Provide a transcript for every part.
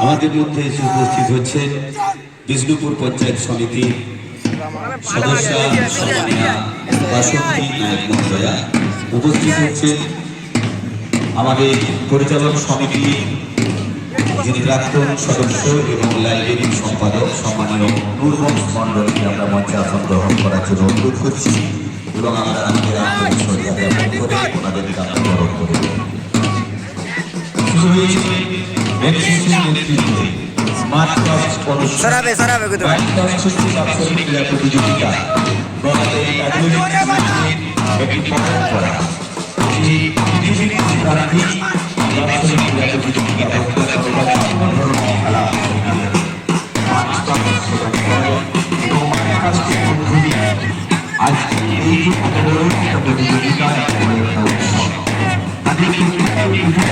আমাদের মধ্যে এসে উপস্থিত হচ্ছেন বিষ্ণুপুর পঞ্চায়েত সমিতির সদস্য সম্মানীয়া বাসন্তী নায়ক মহোদয়া, উপস্থিত হচ্ছেন আমাদের পরিচালক সমিতি যিনি প্রাক্তন সদস্য এবং লাইব্রেরির সম্পাদক সম্মানীয় নূরবংশ মণ্ডলকে আমরা মঞ্চে আসন গ্রহণ করার জন্য অনুরোধ করছি এবং আমরা আমাদের আত্মবিশ্বাস জ্ঞাপন করে ওনাদেরকে আমরা গ্রহণ করে প্রতিযোগিতা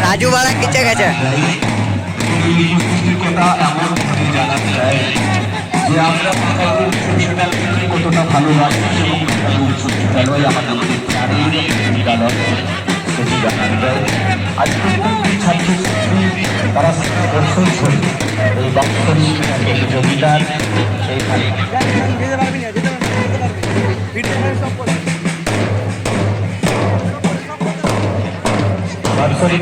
রাজু বাড়া কিচ্ছে গেছে যে আমরা কতটা ভালোবাসি এবং বিদ্যালয় আমাদের বিদ্যালয় সেটি জানা যায়। আজ প্রত্যেকটি ছাত্রছাত্রী তারা বছর ধরে এই বাৎসরিক প্রতিযোগিতার